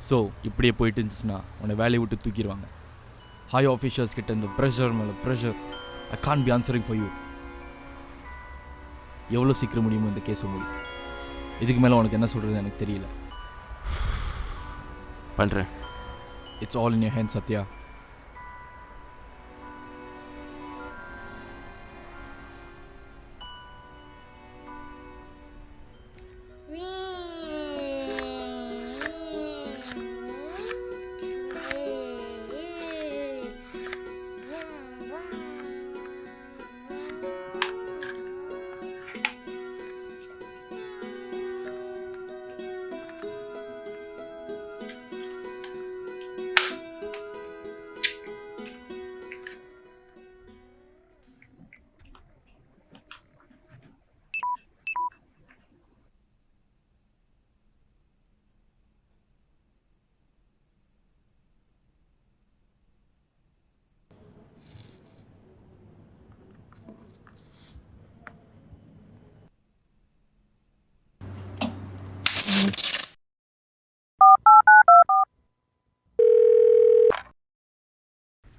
So இப்படியே போயிட்டு இருந்துச்சுன்னா உன்னை வேலையை விட்டு தூக்கிடுவாங்க. ஹை ஆஃபீஷியல்ஸ் கிட்ட இந்த ப்ரெஷர் மேலே pressure. I can't be answering for you. எவ்வளோ சீக்கிரம் முடியுமோ இந்த கேஸை முடியும். இதுக்கு மேலே உனக்கு என்ன சொல்கிறது எனக்கு தெரியல. பண்ணுறேன். It's all in your hand Sathya.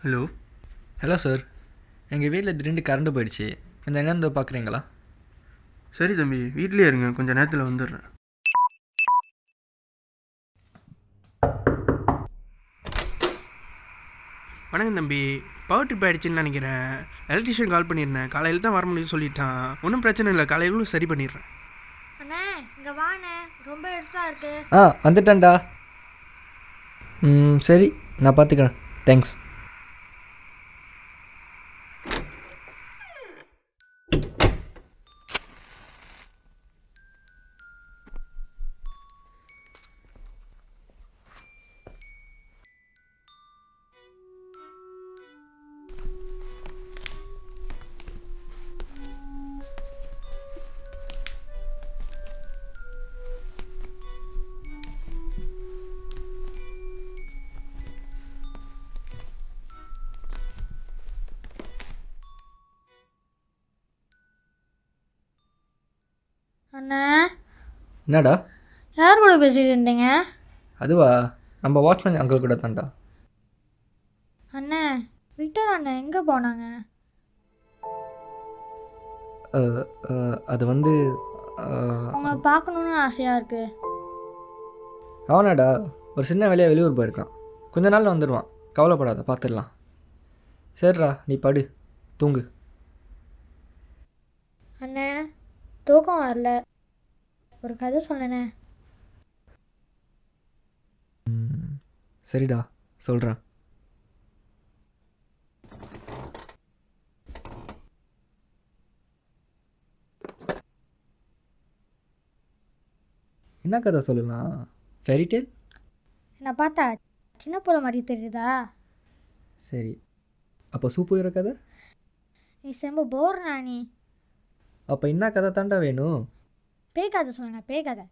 Hello. Hello sir, எங்கள் வீட்டில் திடீர்னு கரண்ட் போயிடுச்சு. கொஞ்சம் என்னென்னு பார்க்குறீங்களா? சரி தம்பி, வீட்லேயே இருங்க, கொஞ்சம் நேரத்தில் வந்துடுறேன். வணக்கம் தம்பி, பவர் ட்ரிப் ஆகிடுச்சின்னு நினைக்கிறேன். எலக்ட்ரிஷியன் கால் பண்ணியிருந்தேன், காலையில் தான் வர முடியும்னு சொல்லிட்டான். ஒன்றும் பிரச்சனை இல்லை, காலையில் சரி பண்ணிடுறேன். அண்ணே இங்கே வாண்ணே, ரொம்ப எடுத்தாக இருக்கு. வந்துட்டேன்டா. சரி, நான் பார்த்துக்கிறேன். தேங்க்ஸ். அண்ணா, என்னடா? யார் கூட பேசிட்டு இருந்தீங்க? அதுவா, நம்ம வாட்ச்மேன் அங்கிள் கூட தான்டா. அண்ணா, விக்டர் அண்ணன் எங்கே போனாங்க? அது வந்து உங்களை பார்க்கணுன்னு ஆசையாக இருக்கு. அவனாடா ஒரு சின்ன வேலையாக வெளியூர் போயிருக்கான். கொஞ்ச நாளில் வந்துடுவான், கவலைப்படாத, பார்த்துடலாம். சரிடா, நீ படு, தூங்கு. அண்ணே, தூக்கம் வரல, ஒரு கதை சொல்லணே. சரிடா, சொல்கிறேன். என்ன கதை சொல்லலாம்? ஃபெரிடேல்? என்னை பார்த்தா சின்ன பிள்ளை மாதிரி தெரியுதா? சரி, அப்போ சூப்பர் கதை? நீ செம்ப போர் நானி. அப்போ என்ன கதை தாண்டா வேணும்? பேய் கதை சொல்லுங்க, பேய் கதை.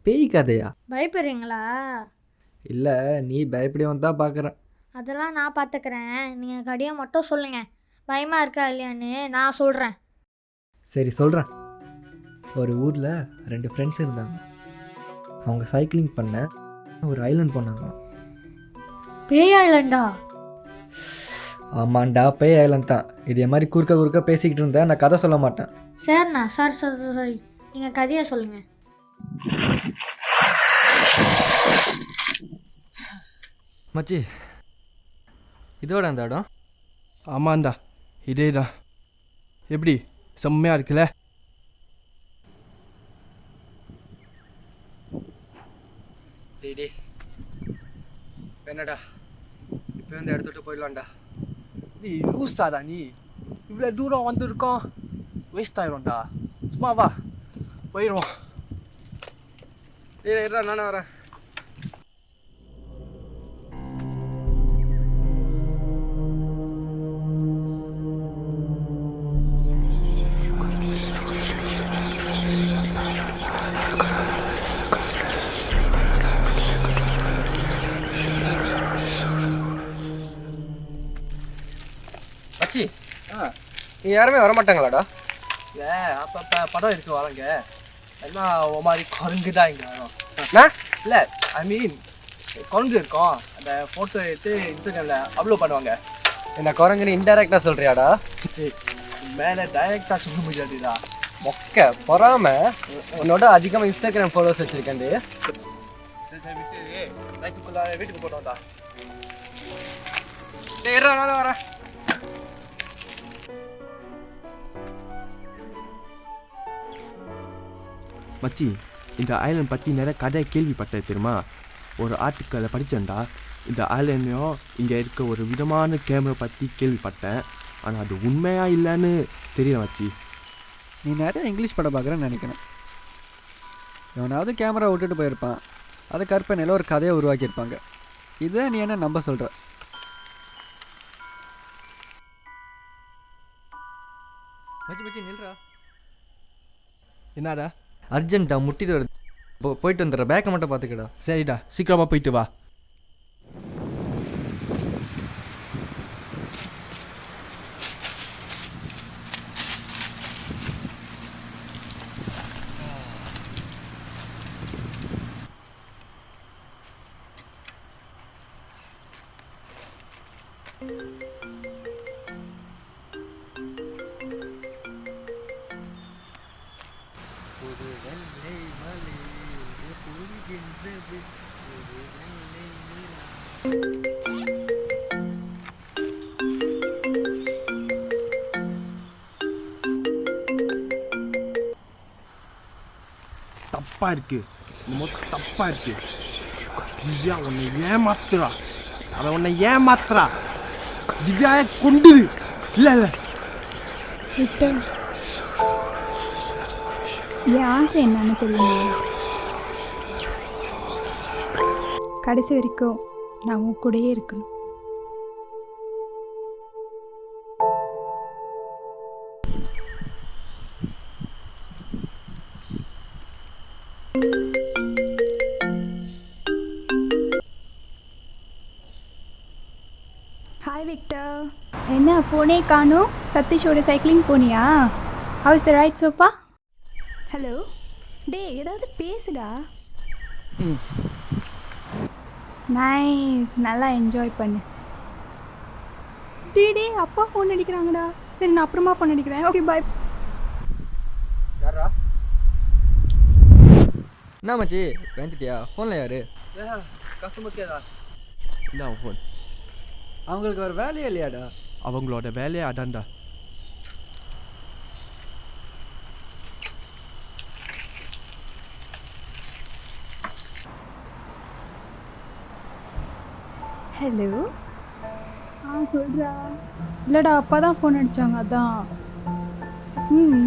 பேய் கதையா? பயப்படுறீங்களா? இல்லை, நீ பயப்படியவன் தான் பார்க்குறேன். அதெல்லாம் நான் பார்த்துக்கிறேன், நீங்கள் கடியை மட்டும் சொல்லுங்கள். பயமாக இருக்கா இல்லையான்னு நான் சொல்கிறேன். சரி, சொல்கிறேன். ஒரு ஊரில் 2 ஃப்ரெண்ட்ஸ் இருந்தாங்க. அவங்க சைக்கிளிங் பண்ண ஒரு ஐலண்ட் போனாங்க. பேய் ஐலண்டா? ஆமாண்டா, பேய் ஐலண்ட் தான். இதே மாதிரி குறுக்க பேசிக்கிட்டு இருந்தேன், நான் கதை சொல்ல மாட்டேன். சரிண்ணா, சரி, நீங்கள் கதையை சொல்லுங்கள். மச்சி, இதோட அந்த இடம்? ஆமாண்டா, இதே தான். எப்படி செம்மையாக இருக்குல்ல? டேய், என்னடா இப்போ இந்த இடத்துட்டு போயிடலாம்டா. நீ லூஸாடா நீ இவ்வளோ தூரம் வந்திருக்கோம் வேஸ்ட் ஆயிடும்டா சும்மா வா போயிடுவோம் இருடா நானே வரேன் மச்சி நீ யாருமே வரமாட்டாங்களாடா? அப்பப்போ படம் இருக்கு வரங்க எல்லாம் ஒரு மாதிரி குரங்கு தான் இங்கே வரும் நான் இல்லை ஐ மீன் குரங்கு இருக்கும் அந்த ஃபோட்டோ எடுத்து இன்ஸ்டாகிராமில் அப்லோட் பண்ணுவாங்க என்ன குரங்குன்னு இன்டெரக்டாக சொல்கிறியாடா? மேலே டைரெக்டாக சொல்ல முடியாதுடா மொக்க பொறாம உன்னோட அதிகமாக இன்ஸ்டாகிராம் ஃபாலோவர்ஸ் வச்சுருக்கேன்டி. சரி சரி விட்டு நைட்டுக்குள்ளே வீட்டுக்கு போட்டோம்டா இருடா நானே வரேன். மச்சி இந்த ஐலாண்ட் பற்றி நிறைய கதை கேள்விப்பட்டது தெரியுமா? ஒரு ஆர்டிக்கலை படித்தேன்டா. இந்த ஐலாண்டையும் இங்கே இருக்க ஒரு விதமான கேமரா பற்றி கேள்விப்பட்டேன். ஆனால் அது உண்மையா இல்லைன்னு தெரியல மச்சி. நீ நிறைய இங்கிலீஷ் படம் பார்க்குறேன்னு நினைக்கிறேன். எவனாவது கேமரா விட்டுட்டு போயிருப்பான், அதை கற்பனையில் ஒரு கதையை உருவாக்கியிருப்பாங்க. இதை நீ என்ன நம்ப சொல்கிற? மச்சி மச்சி நில்றா. என்னடா? அர்ஜென்ட்டா முட்டிட்டு வருது. போயிட்டு வந்துடுற. பேக்கை மட்டும் பார்த்துக்கடா. சரிடா, சீக்கிரமாக போயிட்டு வா. தப்பா இருக்கு, தப்பா இருக்கு. திவ்யா உன்னை ஏமாத்துறா, அவன் உன்னை ஏமாத்துறா. திவ்யாவை கொண்டு இல்ல இல்ல விக்டர், என் ஆசை என்னன்னு தெரியுமா? கடைசி வரைக்கும் நான் உன் கூடயே இருக்கணும். ஹாய் விக்டர், என்ன ஃபோனே காணோம்? சதீஷோட சைக்கிளிங் போனியா? How's the ride sofa? Hello டே, ஏதாவது பேசுடா. நைஸ், நல்லா என்ஜாய் பண்ணு. டே அப்பா ஃபோன் அடிக்கிறாங்கடா. சரி, நான் அப்புறமா ஃபோன் அடிக்கிறேன். Okay bye. யாரா? என்ன மச்சி வந்துட்டியா? ஃபோனில் யாரு? கஸ்டமர் கேரா இந்த ஃபோன். அவங்களுக்கு ஒரு வேலையே இல்லையாடா? அவங்களோட வேலையை அதான்டா. ஹலோ, சொல்கிறா. இல்லைடா, அப்பா தான் ஃபோன் அடித்தாங்க, அதான்.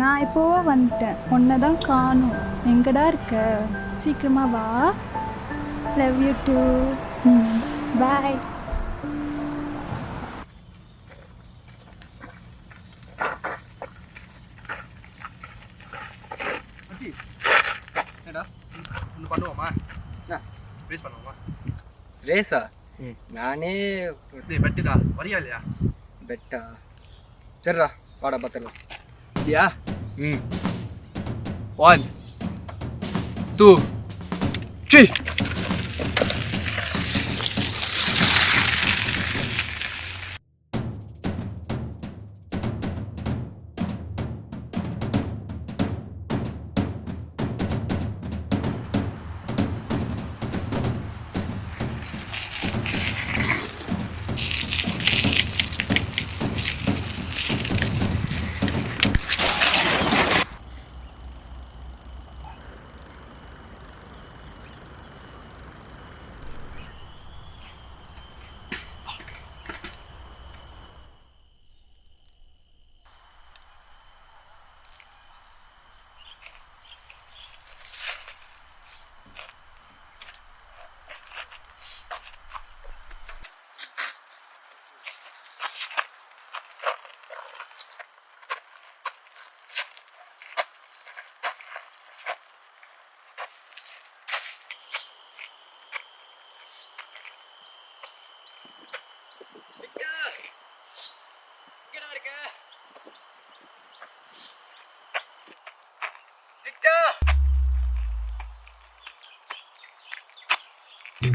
நான் இப்போவோ வந்துட்டேன். உன்னை தான் காணும். எங்கடா இருக்க? சீக்கிரமா வா. Love you too. பாய். என்னடா ஒன்று பண்ணுவோமா? என்ன ரேஸ் பண்ணுவோமா? ரேஸா? நானே டேய் பெட்டுடா, வரியா இல்லையா? பெட்டா? சரிடா வாடா பார்த்துடலாம். இல்லையா? 1 2 3. மச்சி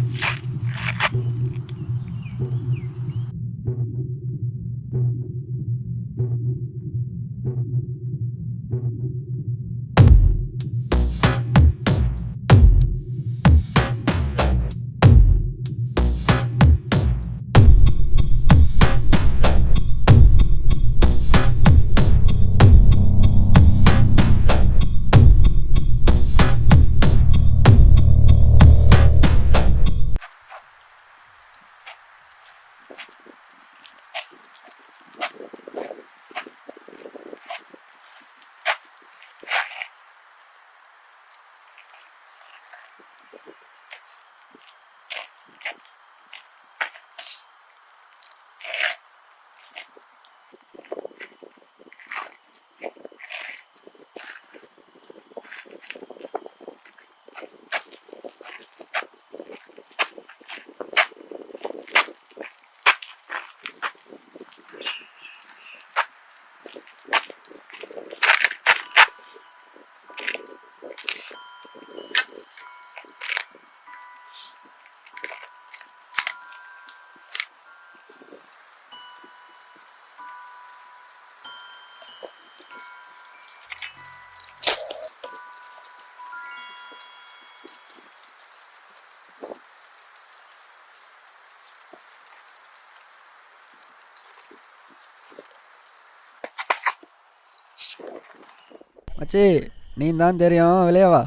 நீ தான் தெரியும் விளையாவா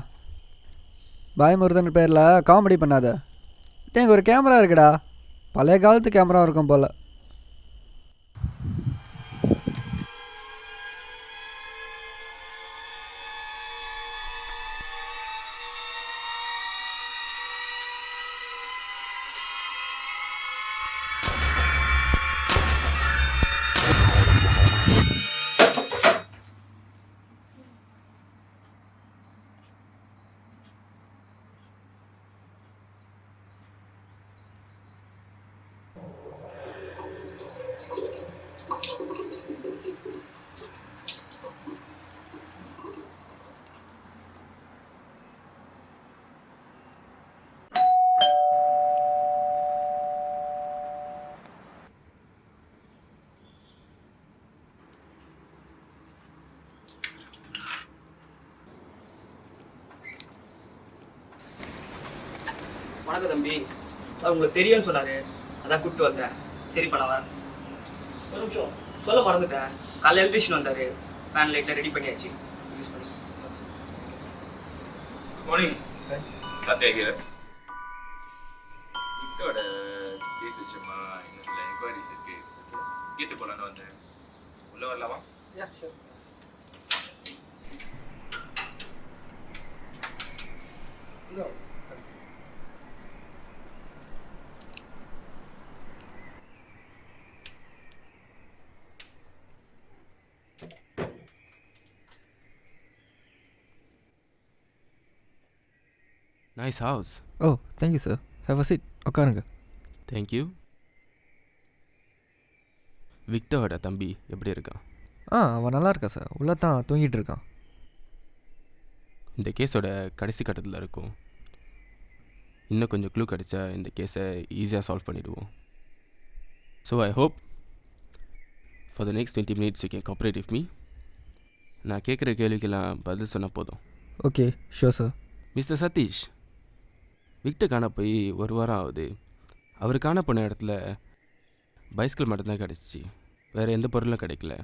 பயமுறுதன் பேரில் காமெடி பண்ணாத. இங்கே ஒரு கேமரா இருக்குடா, பழைய காலத்து கேமரா இருக்கும் போல். வணக்கம் தம்பி, அது உங்களுக்கு தெரியும்னு சொன்னாரு, அதான் கூப்பிட்டு வந்தேன். சரி பண்ண வரேன். ஒரு நிமிஷம் சொல்ல மறந்துட்டேன், காலையில் எலக்ட்ரிஷியன் வந்தார், ஃபேன் லைட்லாம் ரெடி பண்ணியாச்சு, யூஸ் பண்ணி. Morning Sathya here. விக்டரோட கேஸ் விஷயமா இன்னும் சில என்கொயரிஸ் இருக்கு, கேட்டு போலான்னு வந்தேன். உள்ள வரலாமா? Nice house. Oh thank you sir. Have a seat. உட்காருங்க. தேங்க்யூ. விக்டரோட தம்பி எப்படி இருக்கான்? அவன் நல்லா இருக்கா சார், உள்ளே தான் தூங்கிட்டு இருக்கான். இந்த கேஸோட கடைசி கட்டத்தில் இருக்கும். இன்னும் கொஞ்சம் க்ளூ கிடச்சா இந்த கேஸை ஈஸியாக சால்வ் பண்ணிவிடுவோம். So I hope for the next 20 minutes you can cooperate with me. நான் கேட்குற கேள்விக்கெல்லாம் பதில் சொன்னால் போதும். Okay sure sir. Mister Satish, Victor காண போய் 1 வாரம் ஆகுது. அவர் காண போன இடத்துல பைஸ்கிள் மட்டும்தான் கிடச்சிச்சு, வேறு எந்த பொருளும் கிடைக்கல.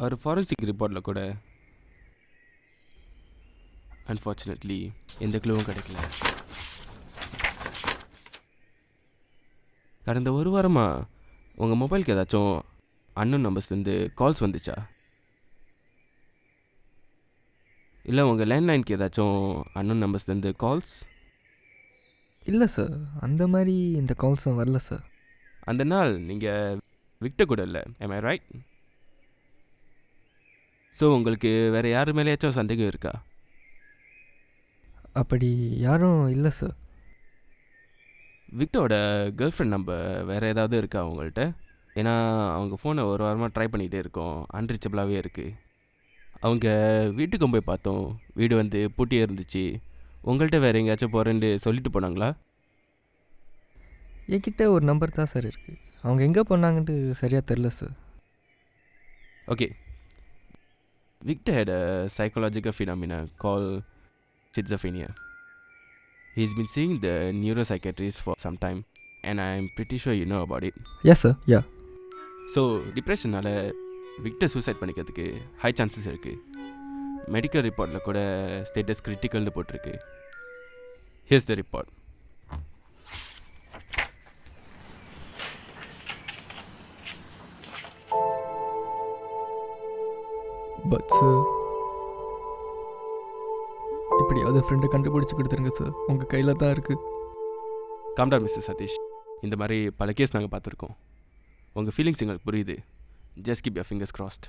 அவர் ஃபாரன்சிக் ரிப்போர்ட்டில் கூட அன்ஃபார்ச்சுனேட்லி எந்த க்ளூவும் கிடைக்கல. கடந்த 1 வாரமாக உங்கள் மொபைலுக்கு ஏதாச்சும் அன்னோன் நம்பர்ஸ்லேருந்து கால்ஸ் வந்துச்சா? இல்லை உங்கள் லேண்ட்லைனுக்கு ஏதாச்சும் அன்னோன் நம்பர்ஸ்லேருந்து கால்ஸ்? இல்லை சார், அந்த மாதிரி இந்த கால்ஸும் வரல சார். அந்த நாள் நீங்கள் விக்டர் கூட இல்லை, am I right? ஸோ உங்களுக்கு வேறு யார் மேலேயாச்சும் சந்தேகம் இருக்கா? அப்படி யாரும் இல்லை சார். விக்டரோட கேர்ள் ஃப்ரெண்ட் நம்பர் வேறு ஏதாவது இருக்கா அவங்கள்ட்ட? ஏன்னா அவங்க ஃபோனை 1 வாரமாக ட்ரை பண்ணிகிட்டே இருக்கோம், அன்ரீச்சபிளாகவே இருக்குது. அவங்க வீட்டுக்கும் போய் பார்த்தோம், வீடு வந்து பூட்டியே இருந்துச்சு. உங்கள்கிட்ட வேறு எங்கேயாச்சும் போகிறேன்னு சொல்லிட்டு போனாங்களா? என்கிட்ட ஒரு நம்பர் தான் சார் இருக்குது. அவங்க எங்கே போனாங்கன்ட்டு சரியாக தெரில sir. Okay. Victor had a psychological phenomena called schizophrenia. He's been seeing the neuropsychiatrist for some time, and I'm pretty sure you know about it. Yes sir, ya. So டிப்ரெஷனால் Victor suicide பண்ணிக்கிறதுக்கு high chances இருக்குது. Medical ரிப்போர்ட்டில் கூட status கிரிட்டிக்கல்னு போட்டிருக்கு. Here's the report. But sir, இப்படியாவது ஃப்ரெண்டை கண்டுபிடிச்சி கொடுத்துருங்க சார், உங்கள் கையில் தான் இருக்குது. காம்டா மிஸ்டர் சதீஷ், இந்த மாதிரி பல கேஸ் நாங்கள் பார்த்துருக்கோம். உங்கள் ஃபீலிங்ஸ் எங்களுக்கு புரியுது. Just keep your fingers crossed.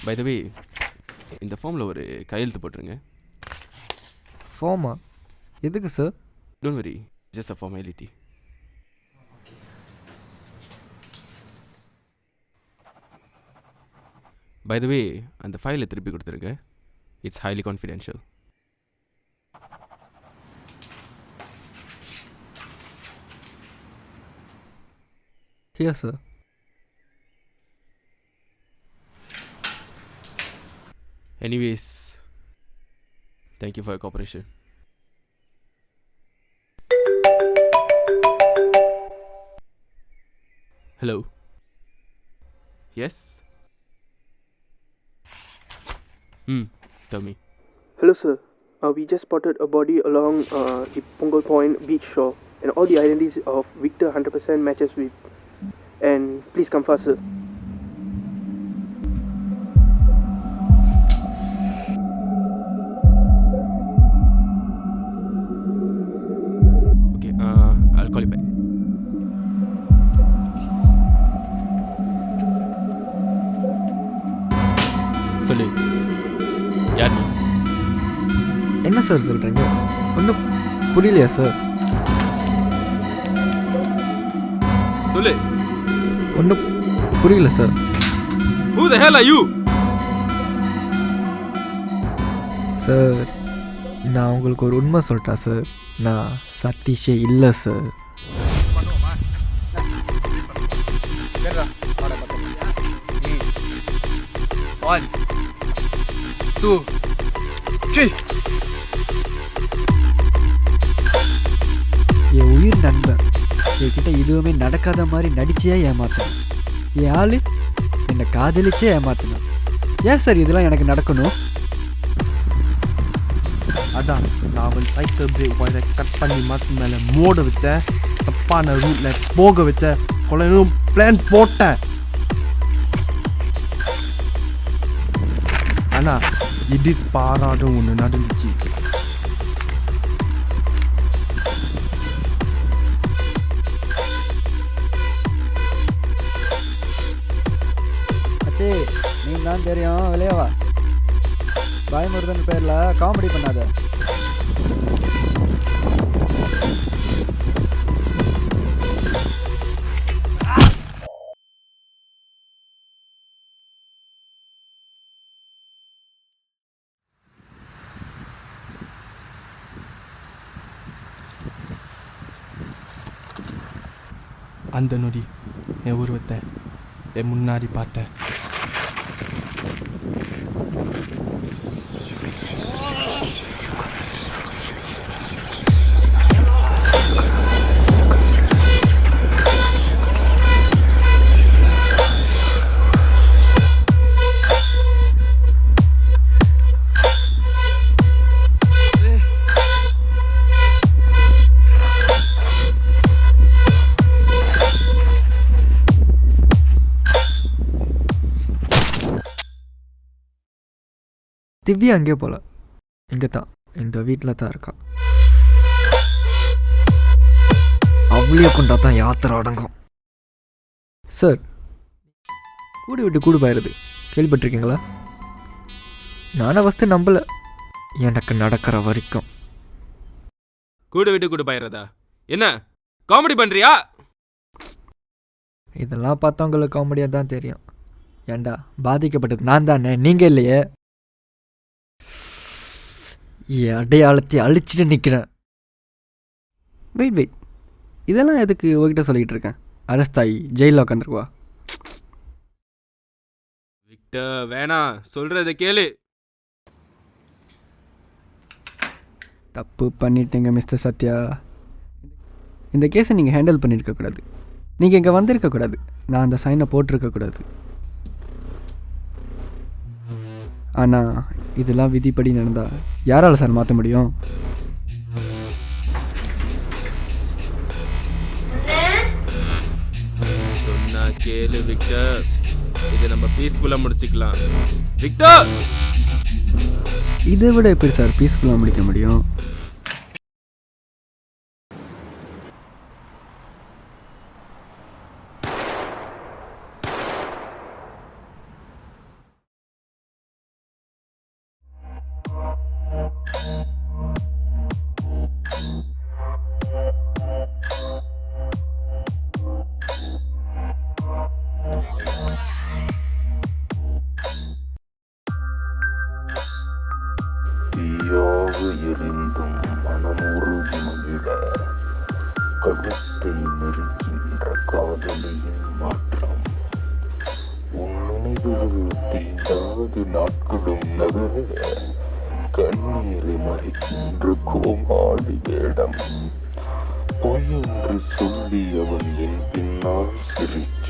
By the way, இந்த ஃபார்மில் ஒரு கையெழுத்து போட்டுருங்க. ஃபார்மா? எதுக்கு sir? Don't worry, just a formality. By the way, அந்த ஃபைலை திருப்பி கொடுத்துருங்க. It's highly confidential. Yes, sir. Anyways, thank you for your cooperation. Hello. Yes? Tell me. Hello, sir. We just spotted a body along the Punggol Point beach shore, and all the identities of Victor 100% matches with. And please come fast, sir. Okay, I'll call you back. சொல்லு, யார் நீ? என்ன sir சொல்கிறீங்க? ஒன்றும் புரியலையா sir? சொல்லு. ஒன்றும் புரியல sir. Who the hell are you? Sir, நான் உங்களுக்கு ஒரு உண்மை சொல்லிட்டா சார், நான் சதீஷே இல்லை சார். One, two, three. என் உயிர் நண்பன் என்கிட்ட எதுவுமே நடக்காத மாதிரி நடிச்சே ஏமாத்தினான். என் ஆள் என்னை காதலிச்சே ஏமாத்தினான். ஏன் சார் இதெல்லாம் எனக்கு நடக்கணும்? அதான் நான் அவன் சைக்கிள் பிரேக் ஒயரை கட் பண்ணி மாற்று மேலே மோட வச்சேன், தப்பான ரூட்டில் போக வச்சேன், கொலையும் பிளான் போட்டேன். ஆனால் எதிர்பாராத ஒன்று நடந்துச்சு. அச்சே, நீ தான் தெரியும் விளையாவா. பயமுறுதன் பேரில் காமெடி பண்ணாத. அந்த நொடி என் உருவத்தை என் முன்னாடி பார்த்தேன். திவ்யா அங்கே போல, இங்கே தான், இந்த வீட்டில் தான் இருக்கா. அவளையே கொண்டா தான் யாத்திரை அடங்கும். சார், கூடி விட்டு கூடு போயிடுது, கேள்விப்பட்டிருக்கீங்களா? நானே ஃபஸ்ட்டு நம்பலை, எனக்கு நடக்கிற வரைக்கும். கூட விட்டு கூட போயிடுறதா? என்ன காமெடி பண்ணுறியா? இதெல்லாம் பார்த்தவங்களுக்கு காமெடியாக தான் தெரியும். ஏண்டா, பாதிக்கப்பட்டது நான் தானே, நீங்கள் இல்லையே. என் அடையாளத்தை அழிச்சிட்டு நிற்கிறேன். வெயிட், இதெல்லாம் எதுக்கு உங்ககிட்ட சொல்லிகிட்டு இருக்கேன்? அரஸ்தாயி ஜெயிலில் உட்காந்துருக்குவா. விக்டர் வேணாம், சொல்கிறத கேளு. தப்பு பண்ணிட்டீங்க மிஸ்டர் சத்யா. இந்த கேஸை நீங்கள் ஹேண்டில் பண்ணியிருக்கக்கூடாது. நீங்கள் இங்கே வந்திருக்கக்கூடாது. நான் அந்த சைனை போட்டிருக்கக்கூடாது. ஆனால் இதெல்லாம் விதிப்படி நடந்தால் யாரால் சார் மாற்ற முடியும்? சொன்னா கேளு விக்டர், இதை நம்ம பீஸ்ஃபுல்லாக முடிச்சுக்கலாம். விக்டர், இதை விட எப்படி சார் பீஸ்ஃபுல்லாக முடிக்க முடியும்? தீயாக எரிந்தும் மனமுருகி மகிழ கழுத்தை நெருக்கின்ற காதலியின் மாற்றம். உன் நினைவுகள் தீண்டாது நாட்களும் நகர கண்ணீரை மறைக்கின்ற கோமாளி வேடம். பொய்யென்று சொல்லி அவன் என் பின்னால் சிரிக்க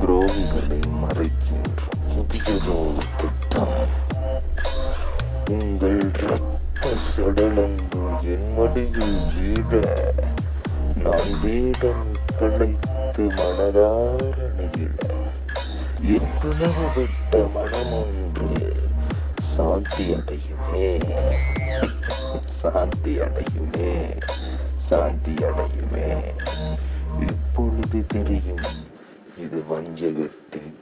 துரோகிகளை மறைக்கின்ற புதியதோர் திட்டம். உங்கள் ரத்த சடலங்கள் என் மடியில் வீழ நான் வேடம் களைத்து மனதார நெகிழ என் புனவு விட்ட மனம் ஒன்று சாந்தி அடையுமே, சாந்தி அடையுமே, சாந்தி அடையுமே. இப்பொழுது தெரியும் இது வஞ்சகத்தின்